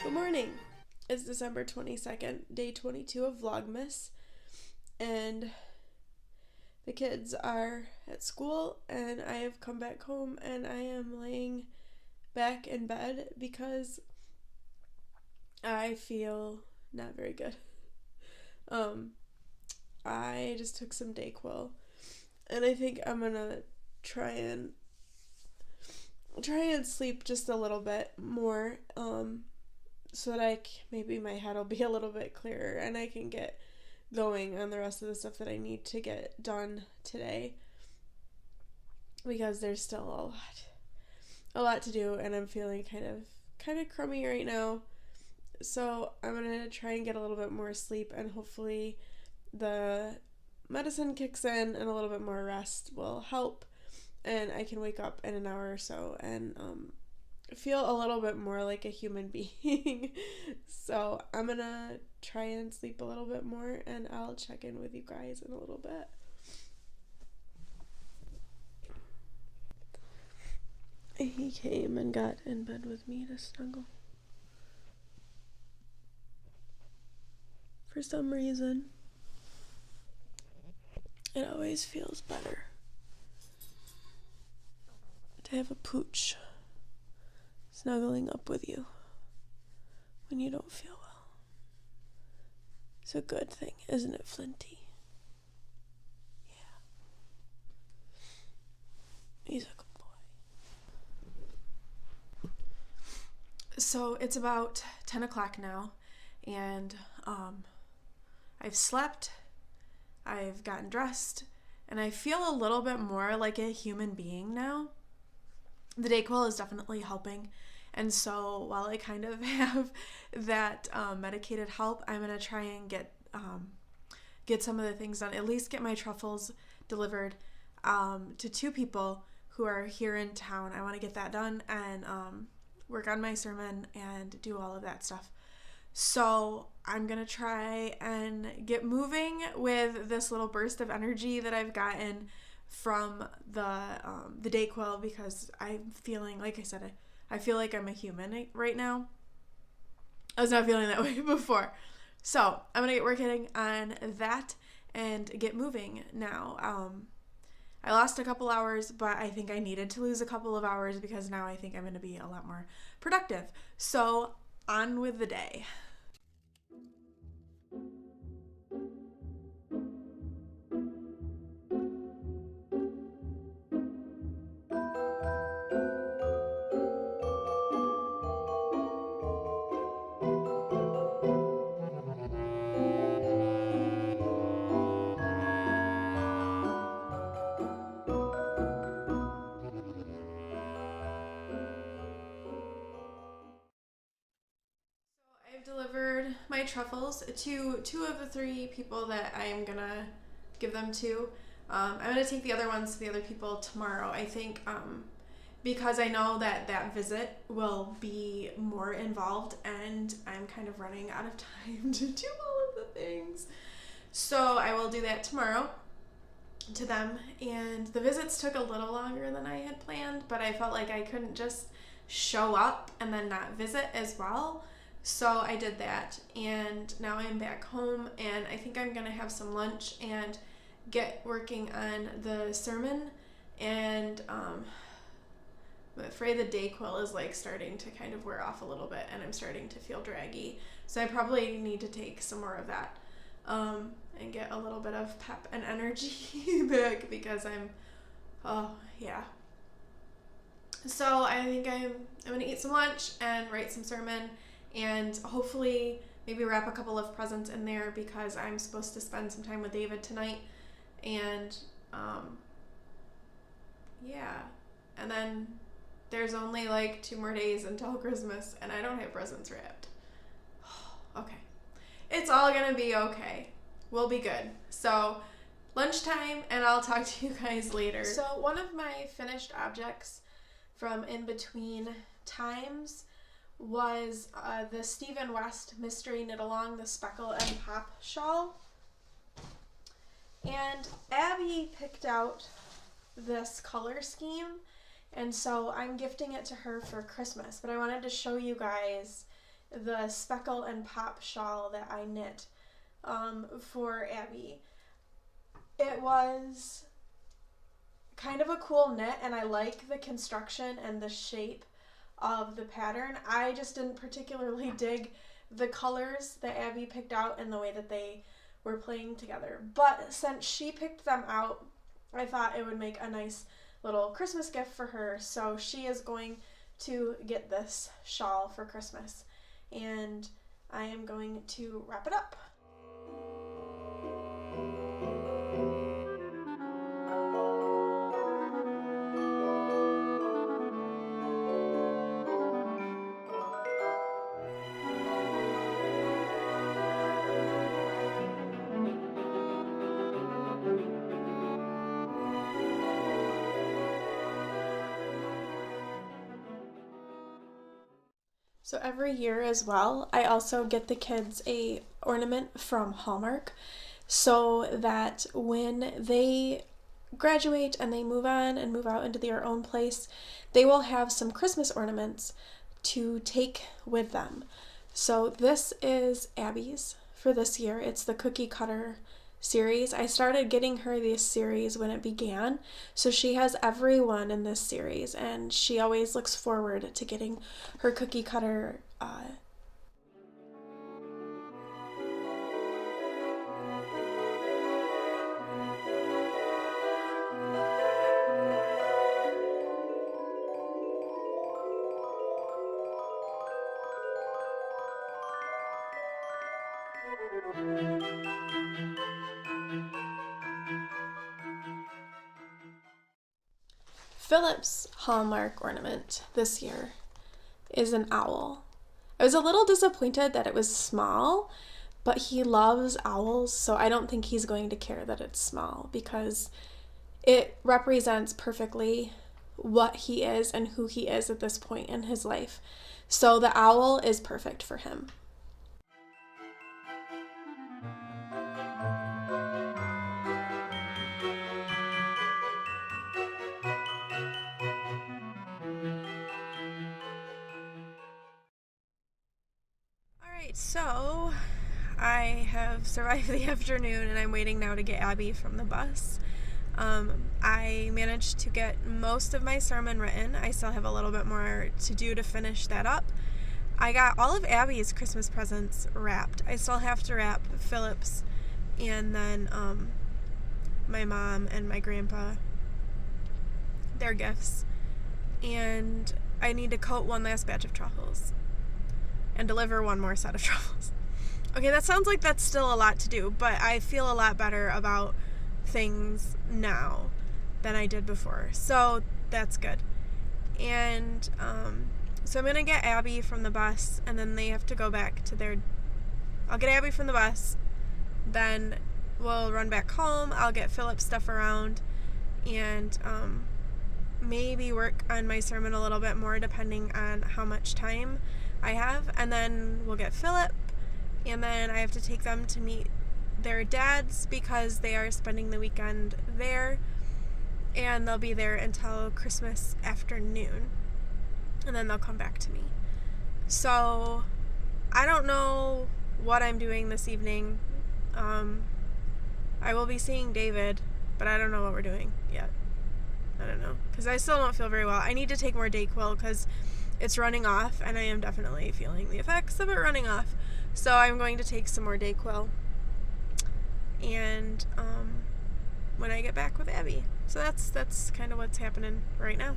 Good morning. It's December 22nd, day 22 of Vlogmas, and the kids are at school, and I have come back home, and I am laying back in bed because I feel not very good. I just took some Dayquil, and I think I'm gonna try and sleep just a little bit more, so that maybe my head will be a little bit clearer and I can get going on the rest of the stuff that I need to get done today, because there's still a lot to do, and I'm feeling kind of crummy right now. So I'm gonna try and get a little bit more sleep, and hopefully the medicine kicks in and a little bit more rest will help, and I can wake up in an hour or so and feel a little bit more like a human being. So I'm gonna try and sleep a little bit more, and I'll check in with you guys in a little bit. He came and got in bed with me to snuggle. For some reason, it always feels better to have a pooch snuggling up with you when you don't feel well. It's a good thing, isn't it, Flinty? Yeah. He's a good boy. So it's about 10 o'clock now, and I've slept, I've gotten dressed, and I feel a little bit more like a human being now. The Dayquil is definitely helping, and so while I kind of have that medicated help, I'm gonna try and get some of the things done. At least get my truffles delivered to 2 people who are here in town. I want to get that done and work on my sermon and do all of that stuff. So I'm gonna try and get moving with this little burst of energy that I've gotten from the Dayquil, because I'm feeling, like I said, I feel like I'm a human right now. I was not feeling that way before. So I'm gonna get working on that and get moving now. I lost a couple hours, but I think I needed to lose a couple of hours, because now I think I'm gonna be a lot more productive. So on with the day. I've delivered my truffles to 2 of the 3 people that I'm gonna give them to. I'm gonna take the other ones to the other people tomorrow, I think, because I know that visit will be more involved, and I'm kind of running out of time to do all of the things. So I will do that tomorrow to them, and the visits took a little longer than I had planned, but I felt like I couldn't just show up and then not visit as well. So I did that, and now I'm back home, and I think I'm gonna have some lunch and get working on the sermon, and I'm afraid the Dayquil is like starting to kind of wear off a little bit, and I'm starting to feel draggy, so I probably need to take some more of that and get a little bit of pep and energy back, because yeah. So I think I'm gonna eat some lunch and write some sermon, and hopefully maybe wrap a couple of presents in there, because I'm supposed to spend some time with David tonight, and yeah, and then there's only like 2 more days until Christmas, and I don't have presents wrapped. Okay, it's all gonna be okay. We'll be good. So lunchtime, and I'll talk to you guys later. So one of my finished objects from in between times was the Stephen West Mystery Knit Along the Speckle and Pop shawl. And Abby picked out this color scheme, and so I'm gifting it to her for Christmas. But I wanted to show you guys the speckle and pop shawl that I knit for Abby. It was kind of a cool knit, and I like the construction and the shape of the pattern. I just didn't particularly dig the colors that Abby picked out and the way that they were playing together. But since she picked them out, I thought it would make a nice little Christmas gift for her. So she is going to get this shawl for Christmas, and I am going to wrap it up. So every year as well, I also get the kids a ornament from Hallmark so that when they graduate and they move on and move out into their own place, they will have some Christmas ornaments to take with them. So this is Abby's for this year. It's the cookie cutter series. I started getting her this series when it began, so she has every one in this series, and she always looks forward to getting her cookie cutter Philip's Hallmark ornament this year is an owl. I was a little disappointed that it was small, but he loves owls, so I don't think he's going to care that it's small because it represents perfectly what he is and who he is at this point in his life. So the owl is perfect for him. So I have survived the afternoon and I'm waiting now to get Abby from the bus. I managed to get most of my sermon written. I still have a little bit more to do to finish that up. I got all of Abby's Christmas presents wrapped. I still have to wrap Philip's and then my mom and my grandpa, their gifts. And I need to coat one last batch of truffles and deliver one more set of truffles. Okay, that sounds like that's still a lot to do, but I feel a lot better about things now than I did before. So that's good. And so I'm going to get Abby from the bus, and then they have to go back to their... I'll get Abby from the bus, then we'll run back home. I'll get Philip's stuff around, and maybe work on my sermon a little bit more depending on how much time I have, and then we'll get Philip, and then I have to take them to meet their dads because they are spending the weekend there, and they'll be there until Christmas afternoon, and then they'll come back to me. So I don't know what I'm doing this evening. I will be seeing David, but I don't know what we're doing yet. I don't know, because I still don't feel very well. I need to take more Dayquil because it's running off, and I am definitely feeling the effects of it running off. So I'm going to take some more Dayquil, and when I get back with Abby. So that's kind of what's happening right now.